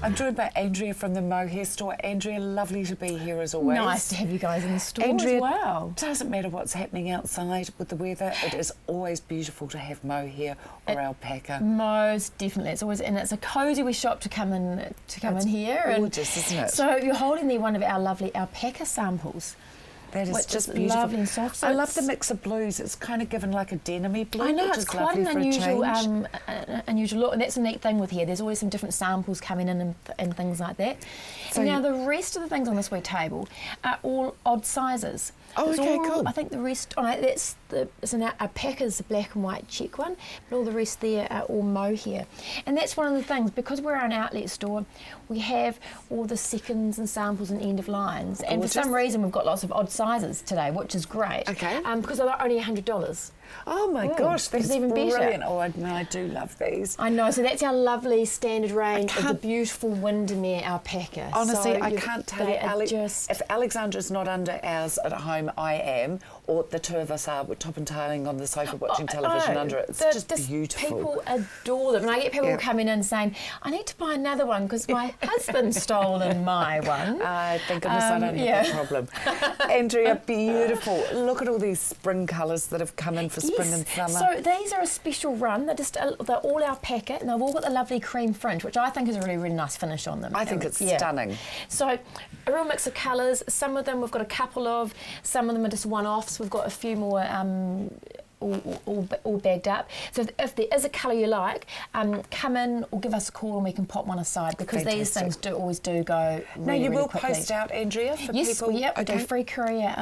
I'm joined by Andrea from the Mohair store. Andrea, lovely to be here as always. Nice to have you guys in the store Andrea, as well. Doesn't matter what's happening outside with the weather, it is always beautiful to have mohair or alpaca. Most definitely, it's always, and it's a cosy wee shop to come in here. Gorgeous, isn't it? So you're holding there one of our lovely alpaca samples. That is which just is beautiful. lovely and soft. So I love the mix of blues. It's kind of given like a denim-y blue. I know, which it's is quite lovely an for unusual, a change. unusual look, and that's a neat thing with here. There's always some different samples coming in and things like that. So now the rest of the things on this wee table are all odd sizes. Oh, It's okay, all, cool. I think the rest, it's an alpaca's the black and white check one, but all the rest there are all mohair. And that's one of the things, because we're an outlet store, we have all the seconds and samples and end of lines. And for some reason we've got lots of odd sizes today, which is great. Okay. Because they're only $100. Oh my gosh, that's even better. brilliant. Oh, I do love these. I know, so that's our lovely standard range of the beautiful Windermere alpaca. Honestly, so I can't tell you, if Alexandra's not under ours at home, I am, or the two of us are, we're top and tailing on the sofa watching television under it. It's just beautiful. People adore them. And I get people coming in saying, I need to buy another one because my husband's stolen my one. Thank goodness I don't have that problem. Andrea, beautiful. Look at all these spring colours that have come in for spring and summer. So these are a special run. They're all alpaca and they've all got the lovely cream fringe, which I think is a really, really nice finish on them. I think it's stunning. So a real mix of colours. Some of them we've got a couple of, some of them are just one-offs. We've got a few more all bagged up. So if there is a colour you like, come in or give us a call and we can pop one aside, because these things always do go really, Now you will quickly. post out, Andrea, for people? Yes, we do free courier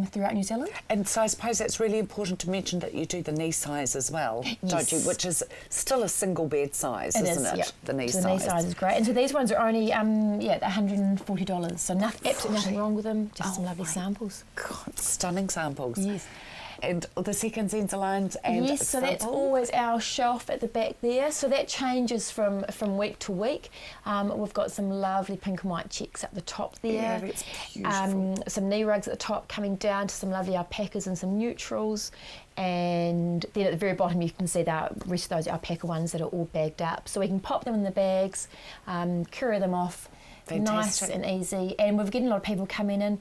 throughout New Zealand. And so I suppose that's really important to mention that you do the knee size as well, don't you? Which is still a single bed size, isn't it? Yep. The knee size. The knee size is great. And so these ones are only $140. So absolutely nothing wrong with them, just some lovely samples. God, stunning samples. Yes. And the seconds, ends, lines and yes, so that's always our shelf at the back there. So that changes from week to week. We've got some lovely pink and white checks at the top there. Yeah, that's beautiful. Some knee rugs at the top, coming down to some lovely alpacas and some neutrals. And then at the very bottom you can see the rest of those alpaca ones that are all bagged up. So we can pop them in the bags, courier them off. Fantastic. Nice and easy. And we're getting a lot of people coming in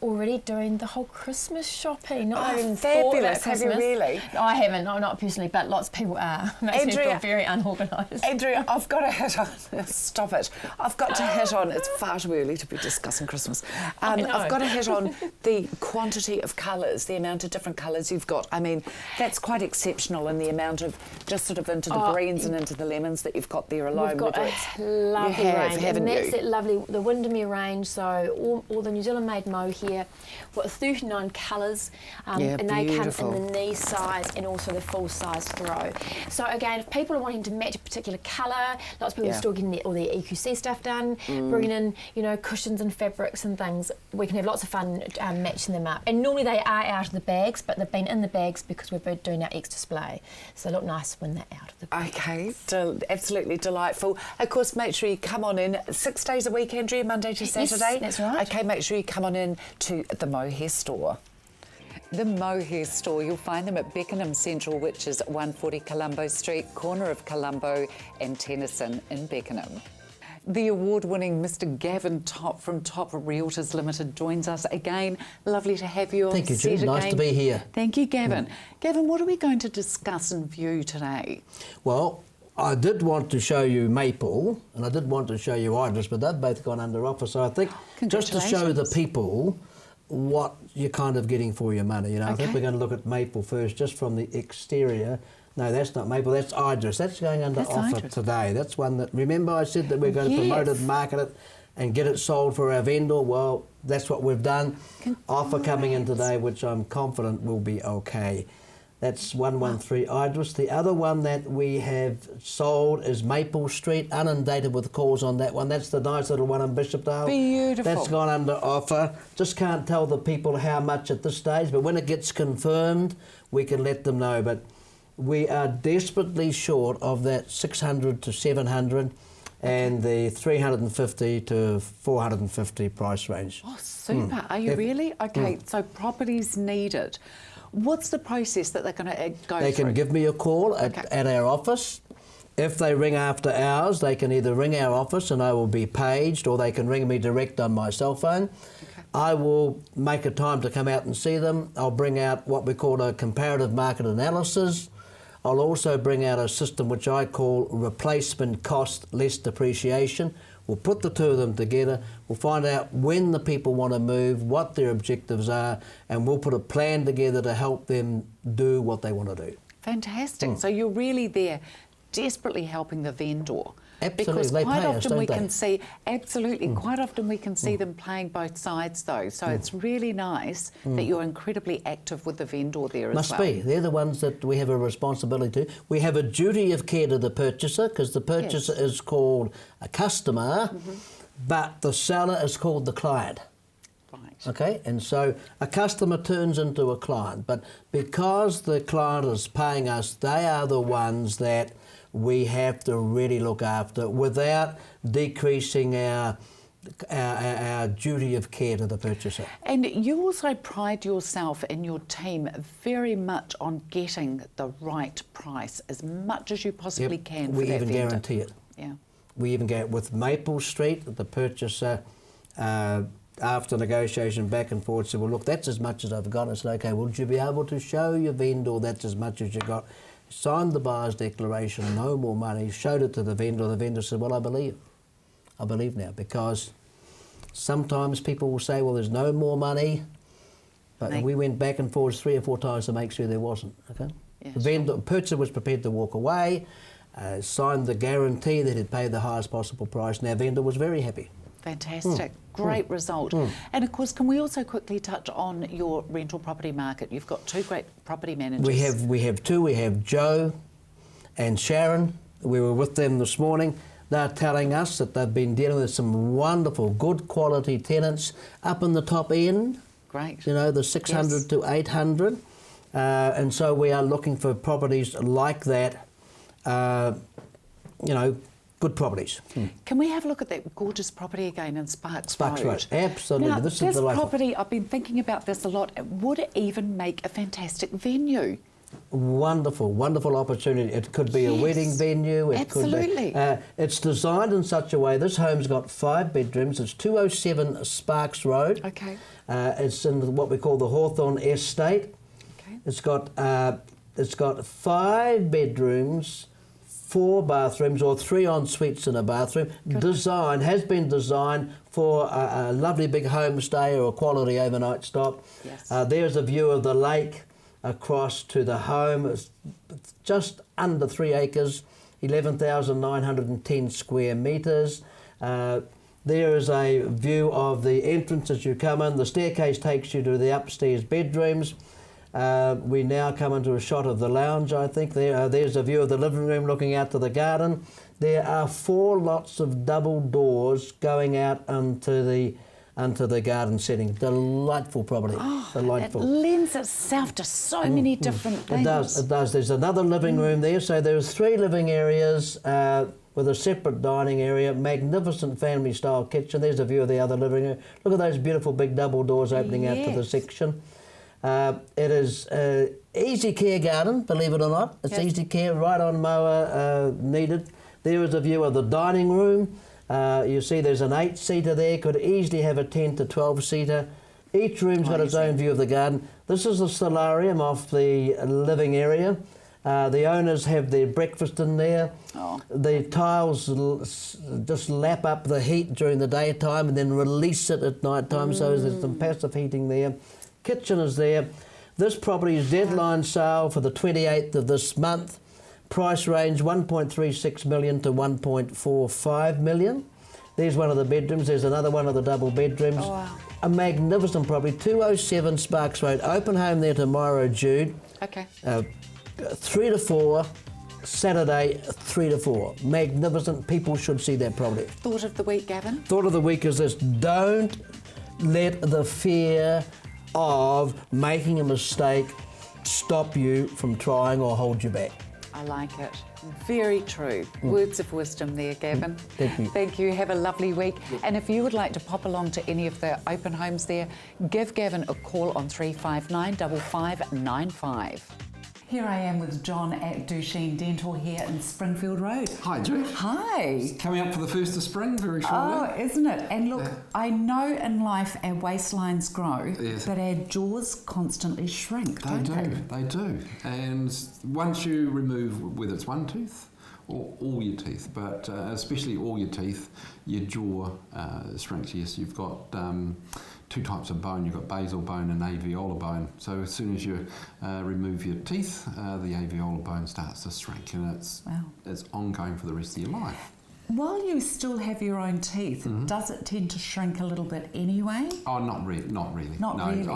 already doing the whole Christmas shopping. Not even fabulous. Have you really? No, I haven't. No, not personally, but lots of people are. Makes me feel very unorganised. Andrea, I've got to hit on. Stop it. I've got to hit on. It's far too early to be discussing Christmas. I've got to hit on the quantity of colours, the amount of different colours you've got. I mean, that's quite exceptional in the amount of just sort of into the greens and into the lemons that you've got there alone. We've got a lovely range, and that's that lovely, the Windermere range. So all the New Zealand made mohair. We've got 39 colours, and they come in the knee size and also the full size throw. So again, if people are wanting to match a particular colour, lots of people are still getting all their EQC stuff done, bringing in cushions and fabrics and things. We can have lots of fun matching them up. And normally they are out of the bags, but they've been in the bags because we're doing our X display. So they look nice when they're out of the bags. Okay, absolutely delightful. Of course, make sure you come on in 6 days a week, Andrea, Monday to Saturday. Yes, that's right. Okay, make sure you come on in to the Mohair store. The Mohair store, you'll find them at Beckenham Central, which is 140 Colombo Street, corner of Colombo and Tennyson in Beckenham. The award-winning Mr. Gavin Top from Top Realtors Limited joins us again. Lovely to have you on Thank you, set Jude. Nice to be here. Thank you, Gavin. Gavin, what are we going to discuss and view today? Well, I did want to show you Maple and I did want to show you Idris, but they've both gone under offer. So I think just to show the people what you're kind of getting for your money. I think we're going to look at Maple first, just from the exterior. No, that's not Maple, that's Idris. That's going under offer today. That's one that, remember I said that we're going to promote it, market it and get it sold for our vendor? Well, that's what we've done. Offer coming in today, which I'm confident will be okay. That's 113 Idris. The other one that we have sold is Maple Street, inundated with calls on that one. That's the nice little one in Bishopdale. Beautiful. That's gone under offer. Just can't tell the people how much at this stage, but when it gets confirmed, we can let them know. But we are desperately short of that 600 to 700 and the 350 to 450 price range. Oh, super. Are you really? Okay, so properties needed. What's the process that they're going to go through? They can give me a call at our office. If they ring after hours, they can either ring our office and I will be paged, or they can ring me direct on my cell phone. Okay. I will make a time to come out and see them. I'll bring out what we call a comparative market analysis. I'll also bring out a system which I call replacement cost less depreciation. We'll put the two of them together. We'll find out when the people want to move, what their objectives are, and we'll put a plan together to help them do what they want to do. Fantastic. So you're really there desperately helping the vendor. Absolutely, because they quite pay us, often don't we they? can see, absolutely, quite often we can see them playing both sides though. So it's really nice that you're incredibly active with the vendor there as well. Must be. They're the ones that we have a responsibility to. We have a duty of care to the purchaser, because the purchaser is called a customer, but the seller is called the client. Right. Okay, and so a customer turns into a client, but because the client is paying us, they are the ones that we have to really look after without decreasing our duty of care to the purchaser. And you also pride yourself and your team very much on getting the right price as much as you possibly can for we that even vendor. guarantee it. Yeah. We even get with Maple Street, the purchaser, after negotiation back and forth, said, well, look, that's as much as I've got. I said, okay, would you be able to show your vendor that's as much as you got? Signed the buyer's declaration, no more money, showed it to the vendor said, well, I believe now, because sometimes people will say, well, there's no more money, but we went back and forth 3 or 4 times to make sure there wasn't, okay? Yeah, The purchaser was prepared to walk away, signed the guarantee that he'd pay the highest possible price, and our vendor was very happy. Fantastic. Great result. And of course, can we also quickly touch on your rental property market? You've got 2 great property managers. We have 2. We have Joe and Sharon. We were with them this morning. They're telling us that they've been dealing with some wonderful, good quality tenants up in the top end. Great. You know, the 600 to 800. And so we are looking for properties like that, you know, good properties. Can we have a look at that gorgeous property again in Sparks Road? Absolutely. Now, this this is delightful. property, I've been thinking about this a lot. Would it even make a fantastic venue? Wonderful, wonderful opportunity. It could be a wedding venue. Absolutely. Could be, it's designed in such a way, this home's got 5 bedrooms. It's 207 Sparks Road. Okay. It's in what we call the Hawthorne Estate. Okay. It's got 5 bedrooms, 4 bathrooms, or 3 en suites and a bathroom. Has been designed for a lovely big homestay or a quality overnight stop. Yes. There's a view of the lake across to the home. It's just under 3 acres, 11,910 square metres. There is a view of the entrance as you come in. The staircase takes you to the upstairs bedrooms. We now come into a shot of the lounge, I think. There's a view of the living room looking out to the garden. There are 4 lots of double doors going out onto the garden setting. Delightful property. Delightful. It lends itself to so many different things. It does. There's another living room there. So there's 3 living areas with a separate dining area, magnificent family-style kitchen. There's a view of the other living room. Look at those beautiful big double doors opening out to the section. It is easy care garden, believe it or not. It's easy care, right on mower needed. There is a view of the dining room. You see there's an 8-seater there, could easily have a 10 to 12-seater. Each room's got its own view of the garden. This is the solarium off the living area. The owners have their breakfast in there. Oh. The tiles just lap up the heat during the daytime and then release it at night time, so there's some passive heating there. Kitchen is there. This property is deadline sale for the 28th of this month. Price range 1.36 million to 1.45 million. There's one of the bedrooms. There's another one of the double bedrooms. Oh, wow. A magnificent property, 207 Sparks Road. Open home there tomorrow, Jude. Okay. 3 to 4, Saturday 3 to 4. Magnificent. People should see that property. Thought of the week, Gavin? Thought of the week is this: don't let the fear of making a mistake stop you from trying or hold you back. I like it. Very true. Words of wisdom there, Gavin. Thank you. Thank you. Have a lovely week. And if you would like to pop along to any of the open homes there, give Gavin a call on 359 5595. Here I am with John at Duchenne Dental here in Springfield Road. Hi, Josh. Hi. Coming up for the 1st of spring very shortly. Oh, isn't it? And look, I know in life our waistlines grow, Yes. but our jaws constantly shrink, don't they? They do. And once you remove, whether it's one tooth or all your teeth, but especially all your teeth, your jaw shrinks. Yes, you've got two types of bone. You've got basal bone and alveolar bone. So as soon as you remove your teeth, the alveolar bone starts to shrink, and it's ongoing for the rest of your life. While you still have your own teeth, does it tend to shrink a little bit anyway? Oh, not really. Not No, really.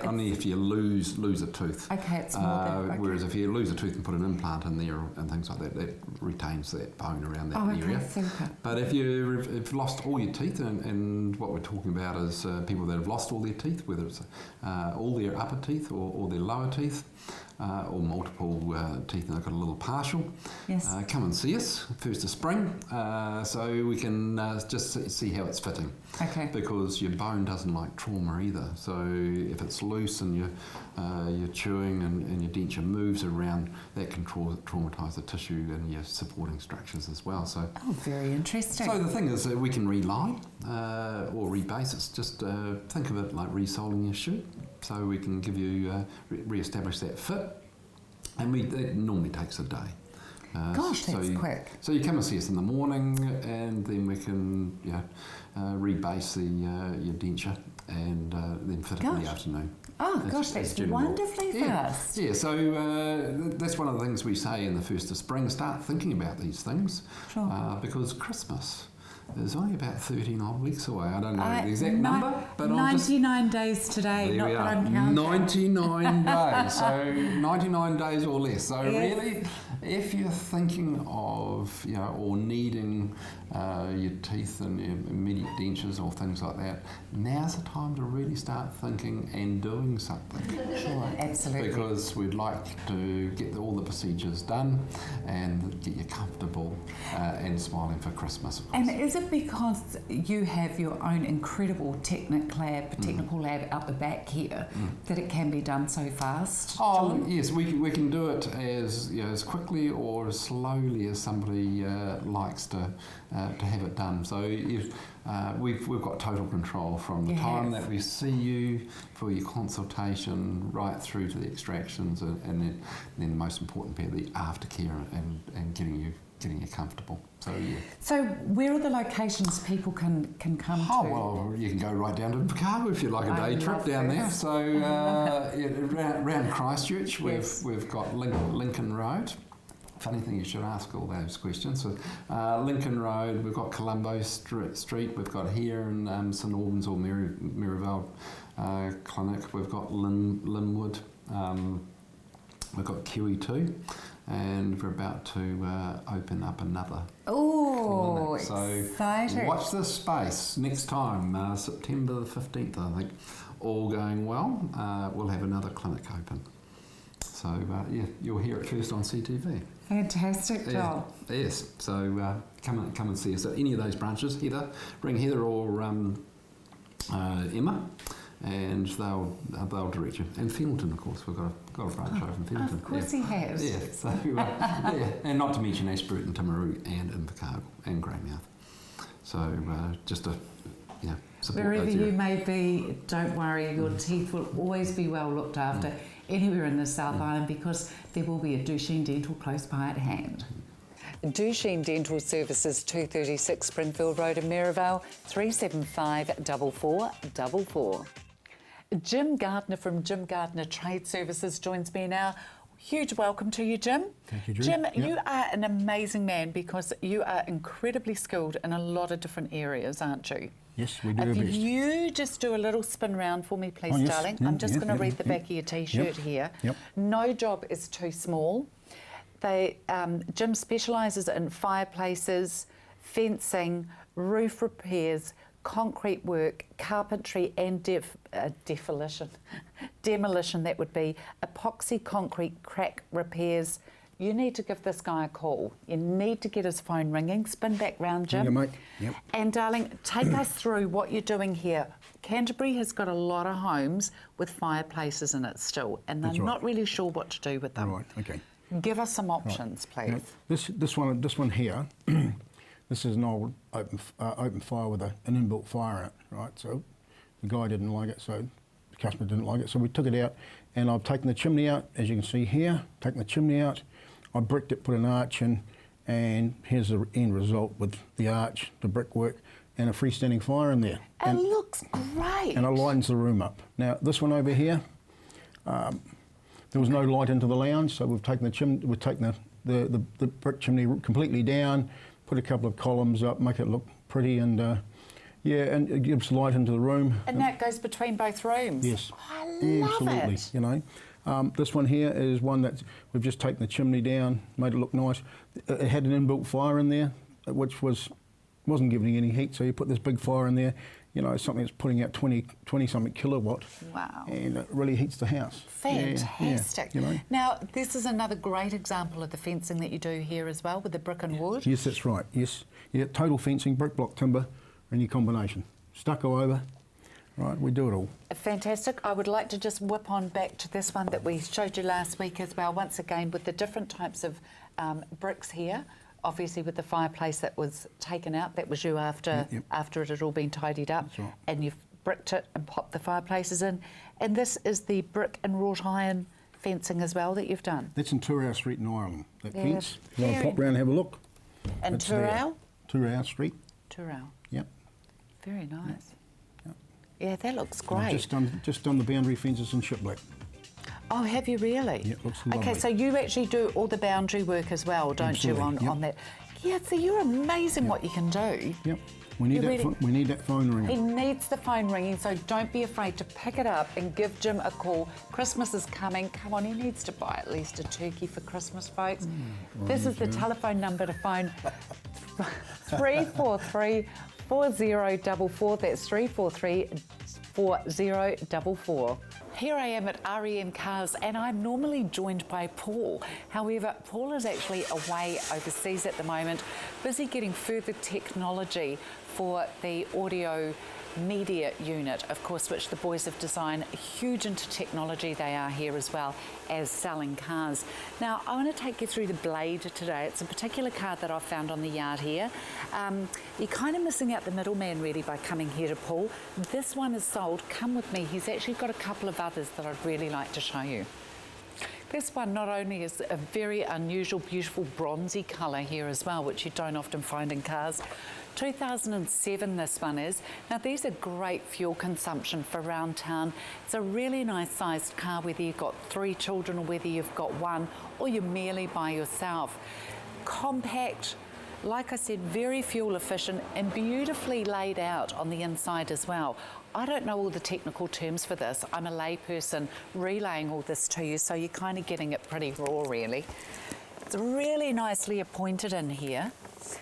only if you lose a tooth. Okay, it's more than, okay. Whereas if you lose a tooth and put an implant in there and things like that, that retains that bone around that area. Super. But if you've lost all your teeth, and what we're talking about is people that have lost all their teeth, whether it's all their upper teeth or their lower teeth, or multiple teeth and they've got a little partial, yes. Come and see us 1st of spring, so we can just see how it's fitting. Okay. Because your bone doesn't like trauma either. So if it's loose and you're chewing and your denture moves around, that can traumatise the tissue and your supporting structures as well. So. Oh, very interesting. So the thing is that we can reline or rebase. It's just think of it like resoling your shoe. So we can give you re-establish that fit, and it normally takes a day. Gosh, that's quick. So you come and see us in the morning, and then we can rebase your denture and then fit it in the afternoon. Oh gosh, that's wonderfully fast. Yeah, so that's one of the things we say in the 1st of spring. Start thinking about these things, sure. because Christmas is only about 13 odd weeks away. I don't know the exact number, but 99 days today. There not we that are. I'm counting. 99 days. So 99 days or less. So yes. really, if you're thinking of, or needing your teeth and your immediate dentures or things like that, now's the time to really start thinking and doing something. Sure, absolutely. Because we'd like to get all the procedures done and get you comfortable and smiling for Christmas, of course. And is it because you have your own incredible technical lab out the back here that it can be done so fast? Oh, John? yes, we can do it as quickly or as slowly as somebody likes to have it done. So we've got total control from the time that we see you for your consultation right through to the extractions, and then the most important bit, the aftercare and getting you comfortable. So yeah. So where are the locations people can come to? Oh well, you can go right down to Invercargill if you like a day trip down there. So around Christchurch, we've got Lincoln Road. Funny thing, you should ask all those questions. So Lincoln Road, we've got Colombo Street, we've got here in St Albans or Maryvale Clinic, we've got Linwood, we've got QE2, and we're about to open up another clinic. So exciting. Watch this space. Next time, September the 15th, I think, all going well, we'll have another clinic open. So you'll hear it first on CTV. Fantastic, Joel. Yes. So come and see us at any of those branches. Ring Heather or Emma, and they'll direct you. And Fieldington, of course, we've got a branch over in Fieldington. Of course he has. Yeah. So and not to mention Ashburton, Timaru, and Invercargill and Greymouth. So just to support wherever those you areas. may be, don't worry. Your teeth will always be well looked after. Anywhere in the South Island, because there will be a Duchenne Dental close by at hand. Duchenne Dental Services, 236 Springfield Road in Maryvale, 375 4444. Jim Gardner from Jim Gardner Trade Services joins me now. Huge welcome to you, Jim. Thank you, Drew. Jim, you are an amazing man because you are incredibly skilled in a lot of different areas, aren't you? Yes, we do our If best. you just do a little spin round for me, please, Oh, yes. darling. Yeah, I'm just going to read the yeah. back of your T-shirt here. Yep. No job is too small. Jim specialises in fireplaces, fencing, roof repairs, concrete work, carpentry and demolition, that would be, epoxy concrete crack repairs, you need to give this guy a call. You need to get his phone ringing. Spin back round, Jim. Yeah, mate. Yep. And darling, take us through what you're doing here. Canterbury has got a lot of homes with fireplaces in it still, and they're not really sure what to do with them. Right, okay. Give us some options, please. Now, this one here, this is an old open fire with an inbuilt fire in it, right? So the guy didn't like it, so the customer didn't like it, so we took it out, and I've taken the chimney out, as you can see here, taken the chimney out, I bricked it, put an arch in, and here's the end result with the arch, the brickwork, and a freestanding fire in there. It looks great. And it lightens the room up. Now, this one over here, there was no light into the lounge, so we've taken the brick chimney completely down, put a couple of columns up, make it look pretty, and and it gives light into the room. And that goes between both rooms. Yes. I love absolutely, it. You know. This one here is one that we've just taken the chimney down, made it look nice. It had an inbuilt fire in there, which wasn't giving any heat, so you put this big fire in there, you know, something that's putting out 20 something kilowatt. Wow. And it really heats the house. Fantastic. Yeah, you know. Now, this is another great example of the fencing that you do here as well, with the brick and wood. Yes, that's right, yes. Yeah, total fencing, brick, block, timber, and your combination. Stucco over, right, we do it all. Fantastic. I would like to just whip on back to this one that we showed you last week as well, once again with the different types of bricks here. Obviously with the fireplace that was taken out, that was you after after it had all been tidied up. That's right. And you've bricked it and popped the fireplaces in. And this is the brick and wrought iron fencing as well that you've done. That's in Turau Street in Ireland, that Yeah, fence. You want to pop round and have a look? And It's there. Turau? Turau Street, Turau. yep. Very nice. Yep. Yeah, that looks And I've great. just done the boundary fences in Shipwreck. Oh, have you really? Yeah, looks Okay, lovely. so you actually do all the boundary work as well, don't you, Absolutely, on that? Yeah, so you're amazing what you can do. Yep. We need that phone He ringing. needs the phone ringing, so don't be afraid to pick it up and give Jim a call. Christmas is coming. Come on, he needs to buy at least a turkey for Christmas, folks. This is the telephone number to phone 343 4044. That's 343 4044. Here I am at REM Cars, and I'm normally joined by Paul. However, Paul is actually away overseas at the moment, busy getting further technology for the audio media unit, of course, which the boys have designed. Huge into technology they are here, as well as selling cars. Now, I want to take you through the Blade today. It's a particular car that I've found on the yard here. You're kind of missing out the middleman really by coming here to Paul. This one is sold. Come with me. He's actually got a couple of others that I'd really like to show you. This one not only is a very unusual, beautiful bronzy colour here as well, which you don't often find in cars. 2007 this one is. Now these are great fuel consumption for around town. It's a really nice sized car, whether you've got 3 children or whether you've got 1 or you're merely by yourself. Compact, like I said, very fuel efficient and beautifully laid out on the inside as well. I don't know all the technical terms for this. I'm a layperson relaying all this to you, so you're kind of getting it pretty raw, really. It's really nicely appointed in here.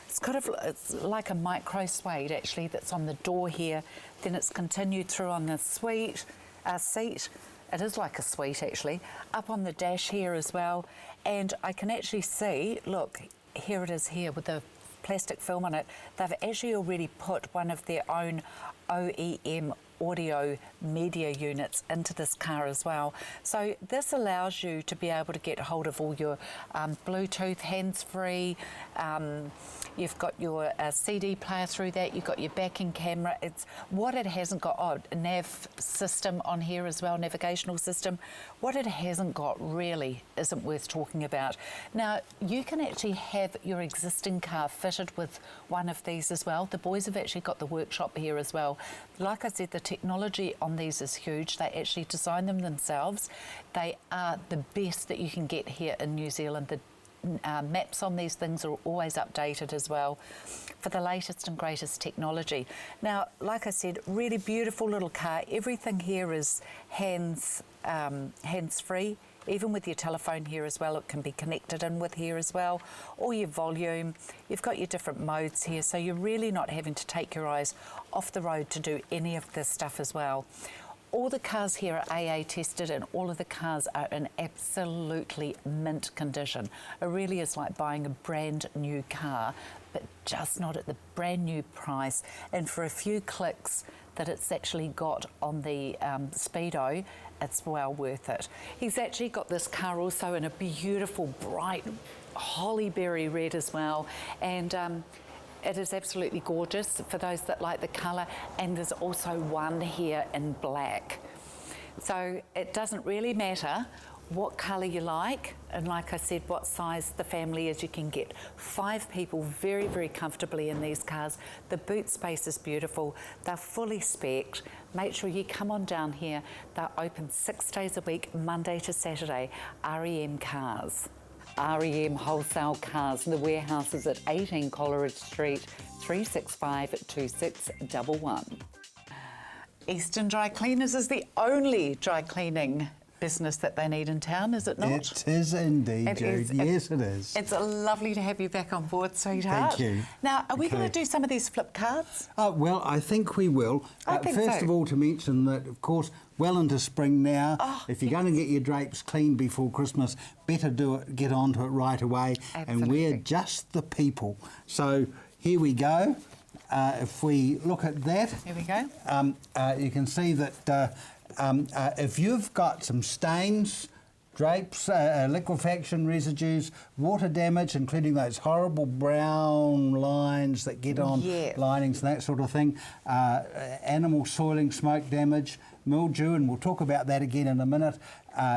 It's like a micro suede actually that's on the door here. Then it's continued through on the seat. It is like a suite actually. Up on the dash here as well. And I can actually see, look, here it is here with the plastic film on it. They've actually already put one of their own OEM audio media units into this car as well. So this allows you to be able to get hold of all your Bluetooth hands-free. You've got your CD player through that. You've got your backing camera. It's what it hasn't got. A nav system on here as well, navigational system. What it hasn't got really isn't worth talking about. Now you can actually have your existing car fitted with one of these as well. The boys have actually got the workshop here as well. Like I said, the technology on these is huge. They actually design them themselves. They are the best that you can get here in New Zealand. The maps on these things are always updated as well for the latest and greatest technology. Now, like I said, really beautiful little car. Everything here is hands-free. Even with your telephone here as well, it can be connected in with here as well. All your volume, you've got your different modes here, so you're really not having to take your eyes off the road to do any of this stuff as well. all the cars here are AA tested and all of the cars are in absolutely mint condition. It really is like buying a brand new car, but just not at the brand new price. And for a few clicks that it's actually got on the Speedo, it's well worth it. He's actually got this car also in a beautiful, bright hollyberry red as well. And it is absolutely gorgeous for those that like the colour, and there's also one here in black. So it doesn't really matter what colour you like, and like I said, what size the family is. You can get 5 people very, very comfortably in these cars. The boot space is beautiful. They're fully spec'd. Make sure you come on down here. They're open 6 days a week, Monday to Saturday. REM Cars. REM Wholesale Cars. The warehouse is at 18 Coleridge Street, 365-2611. Eastern Dry Cleaners is the only dry cleaning business that they need in town, is it not? It is indeed, Jude. Yes, it is. It's lovely to have you back on board, sweetheart. Thank you. Now, are we going to do some of these flip cards? Well, I think we will. I think first so. of all, to mention that, of course, well into spring now. If you're going to get your drapes cleaned before Christmas, better do it. Get onto it right away. Absolutely. And we're just the people. So here we go. If we look at that, Here we go. you can see that if you've got some stains, drapes, liquefaction residues, water damage, including those horrible brown lines that get on linings and that sort of thing, animal soiling, smoke damage, mildew, and we'll talk about that again in a minute.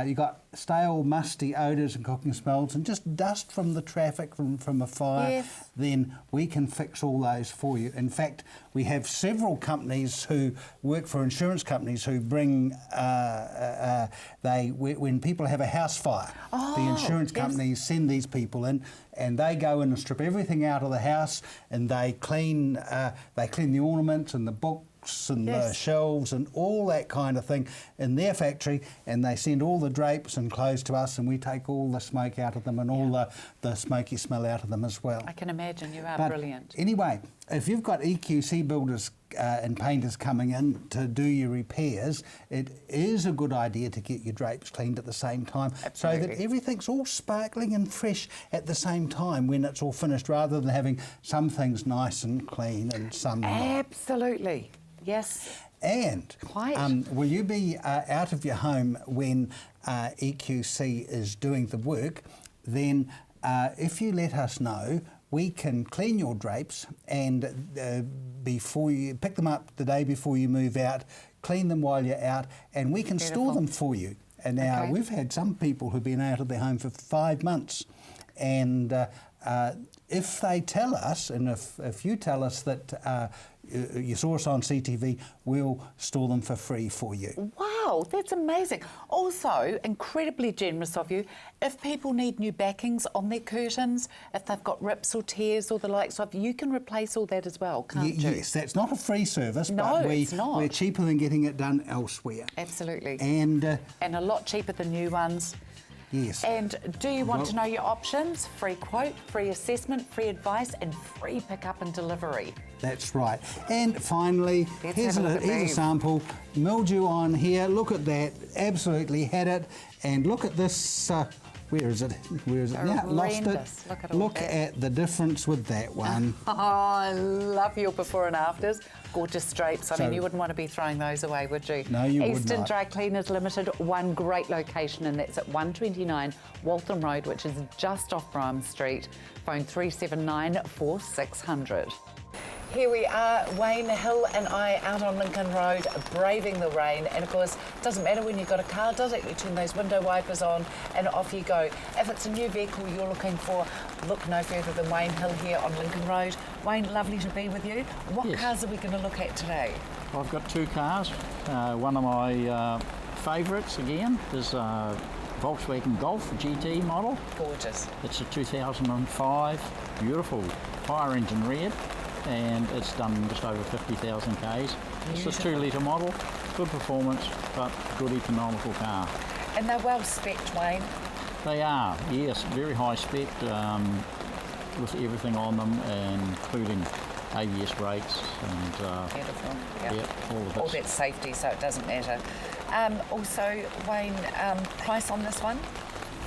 You've got stale, musty odours and cooking smells, and just dust from the traffic, from a fire, then we can fix all those for you. In fact, we have several companies who work for insurance companies who bring, when people have a house fire, the insurance companies send these people in, and they go in and strip everything out of the house, and they clean the ornaments and the books and the shelves and all that kind of thing in their factory, and they send all the drapes and clothes to us, and we take all the smoke out of them and all the smoky smell out of them as well. I can imagine. You are brilliant. Anyway, if you've got EQC builders and painters coming in to do your repairs, it is a good idea to get your drapes cleaned at the same time, so that everything's all sparkling and fresh at the same time when it's all finished, rather than having some things nice and clean and some not. Absolutely. Yes. And will you be out of your home when EQC is doing the work? Then if you let us know, we can clean your drapes, and before you pick them up the day before you move out, clean them while you're out, and we can store them for you. And now we've had some people who've been out of their home for 5 months, and if they tell us, and if you tell us that you saw us on CTV, we'll store them for free for you. Wow, that's amazing. Also, incredibly generous of you. If people need new backings on their curtains, if they've got rips or tears or the likes of, you can replace all that as well, can't you? Yes, that's not a free service, no, but it's not. We're cheaper than getting it done elsewhere. Absolutely. And a lot cheaper than new ones. Yes. And do you want to know your options? Free quote, free assessment, free advice, and free pickup and delivery. That's right. And finally, here's a sample. Mildew on here. Look at that. Absolutely had it. And look at this. Where is it? Where is it? Now, lost it. Look at the difference with that one. Oh, I love your before and afters. Gorgeous drapes. I mean, you wouldn't want to be throwing those away, would you? No, you would not. Eastern Dry Cleaners Limited, one great location, and that's at 129 Waltham Road, which is just off Brougham Street. Phone 379 4600. Here we are, Wayne Hill and I out on Lincoln Road, braving the rain. And of course, it doesn't matter when you've got a car, does it? You turn those window wipers on and off you go. If it's a new vehicle you're looking for, look no further than Wayne Hill here on Lincoln Road. Wayne, lovely to be with you. What cars are we going to look at today? I've got 2 cars. One of my favourites, again, is Volkswagen Golf GT model. Gorgeous. It's a 2005, beautiful fire engine red, and it's done just over 50,000 Ks. It's a 2-litre model, good performance, but good economical car. And they're well spec'd, Wayne? They are, yes, very high spec, with everything on them, including ABS brakes and Beautiful. Yep. yeah, all the All bits. that safety, so it doesn't matter. Also, Wayne, price on this one?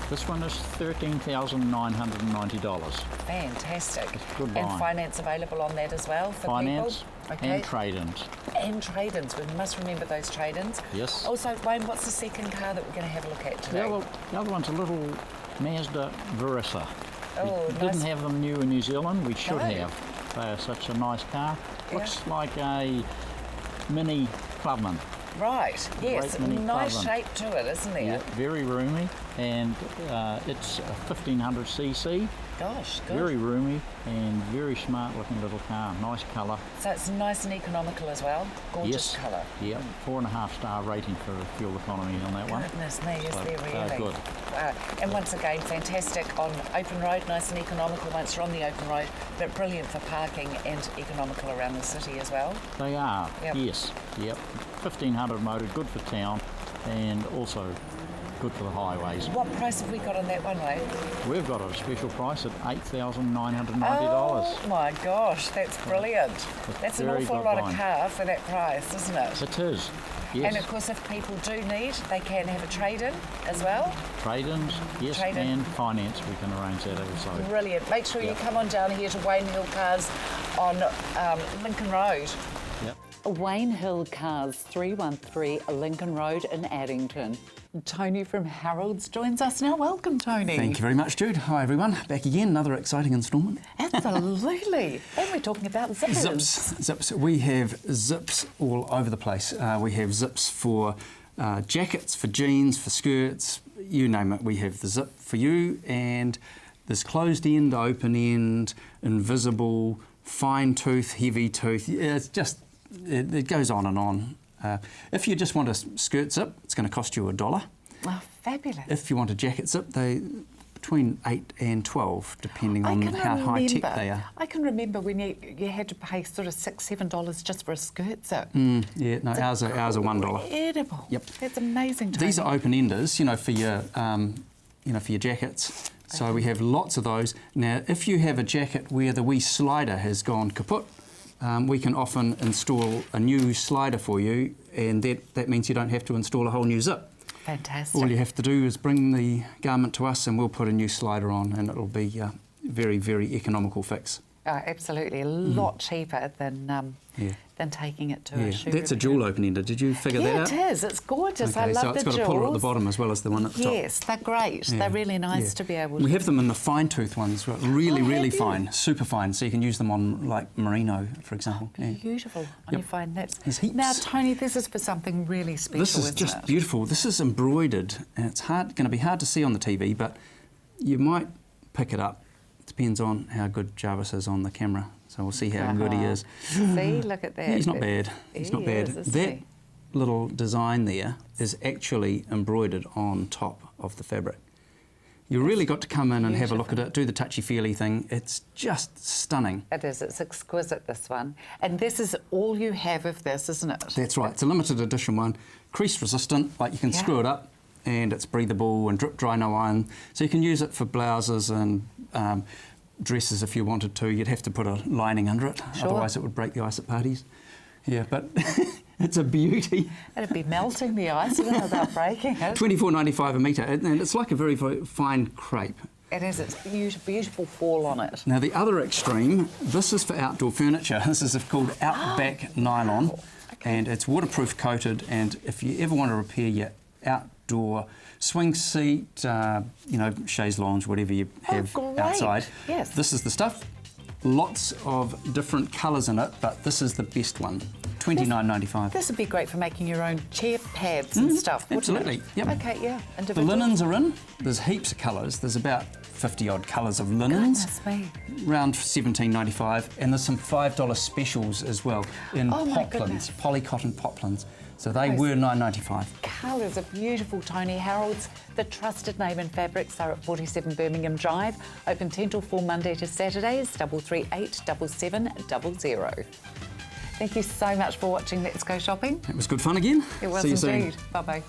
This one is $13,990. Fantastic. Good And buy. finance available on that as well for Finance people? Okay. and trade-ins. And trade-ins. We must remember those trade-ins. Yes. Also, Wayne, what's the second car that we're going to have a look at today? The other one's a little Mazda Versa. Oh, We nice. didn't have them new in New Zealand. We should No. have. They are such a nice car. Looks like a mini Clubman. Right, yes, Great mini nice Clubman. shape to it, isn't there? Yeah, very roomy, and it's a 1500cc. Gosh, good. Very roomy and very smart looking little car. Nice colour. So it's nice and economical as well. Gorgeous Yes. colour. Yep. 4.5 star rating for fuel economy on that one. Goodness me, is So, there really? good. Wow. And once again, fantastic on open road, nice and economical once you're on the open road, but brilliant for parking and economical around the city as well. They are. Yep. Yes. Yep. 1500 motor, good for town, and also good for the highways. What price have we got on that one, Wayne? We've got a special price at $8,990. Oh my gosh, that's brilliant. That's an very awful good lot line. of car for that price, isn't it? It is. Yes. And of course, if people do need, they can have a trade-in as well. Trade-ins, yes, Trade-in. and finance, we can arrange that also. Brilliant. Make sure you Yep. come on down here to Wayne Hill Cars on Lincoln Road. Yep. Wayne Hill Cars, 313 Lincoln Road in Addington. Tony from Harold's joins us now. Welcome, Tony. Thank you very much, Jude. Hi, everyone. Back again, another exciting instalment. Absolutely. And we're talking about zippers. Zips. We have zips all over the place. We have zips for jackets, for jeans, for skirts, you name it. We have the zip for you, and there's closed end, open end, invisible, fine tooth, heavy tooth. Yeah, it's just, it goes on and on. If you just want a skirt zip, it's going to cost you $1. Oh, fabulous. If you want a jacket zip, they between 8 and 12, depending on how high tech they are. I can remember when you had to pay sort of $6, $7 just for a skirt zip. Yeah, no, ours are $1. Incredible. Yep. That's amazing, Tony. These are open enders, for your, for your jackets. So we have lots of those. Now, if you have a jacket where the wee slider has gone kaput, we can often install a new slider for you, and that means you don't have to install a whole new zip. Fantastic. All you have to do is bring the garment to us and we'll put a new slider on, and it'll be a very, very economical fix. Oh, absolutely. A lot cheaper than taking it to a shoe That's a repair. dual open ender. Did you figure that out? Yeah, it is. It's gorgeous. I Okay, love so it's the got a puller at the jewels. bottom as well as the one at the top. Yes, they're great. Yeah, They're really nice yeah. to be able We to... have them in the fine tooth ones, really, have really you? fine, super fine, so you can use them on like merino, for example. Yeah. Beautiful. Yep. I find that. There's heaps. Now, Tony, this is for something really special, This is isn't just it? beautiful. This is embroidered, and it's going to be hard to see on the TV, but you might pick it up. Depends on how good Jarvis is on the camera. So we'll see how good he is. See, look at that. He's not bad. He's not bad. Is, isn't That he? little design there is actually embroidered on top of the fabric. You really got to come in and have a look at it, do the touchy-feely thing. It's just stunning. It is. It's exquisite, this one. And this is all you have of this, isn't it? That's right. It's a limited edition one. Crease resistant, like you can screw it up, and it's breathable and drip dry, no iron. So you can use it for blouses and dresses if you wanted to. You'd have to put a lining under it, otherwise it would break the ice at parties. Yeah, but it's a beauty. It'd be melting the ice without breaking it. $24.95 a metre, and it's like a very, very fine crepe. It is. It's beautiful fall on it. Now the other extreme, this is for outdoor furniture. This is called Outback Nylon, and it's waterproof coated, and if you ever want to repair your outdoor swing seat, chaise lounge, whatever you have outside, yes. this is the stuff. Lots of different colours in it, but this is the best one. $29.95. This would be great for making your own chair pads and stuff, wouldn't Absolutely. it? Yep. Okay, yeah. The Individual. linens are in. There's heaps of colours. There's about 50 odd colours of linens. Goodness me. Around $17.95, and there's some $5 specials as well in Oh my poplins, goodness. polycotton poplins. So they Those were $9.95. Colours are beautiful, Tony. Harold's, the trusted name in fabrics, are at 47 Birmingham Drive. Open 10 till 4 Monday to Saturdays, 338 7700. Thank you so much for watching Let's Go Shopping. It was good fun again. It was See you indeed. soon. Bye-bye.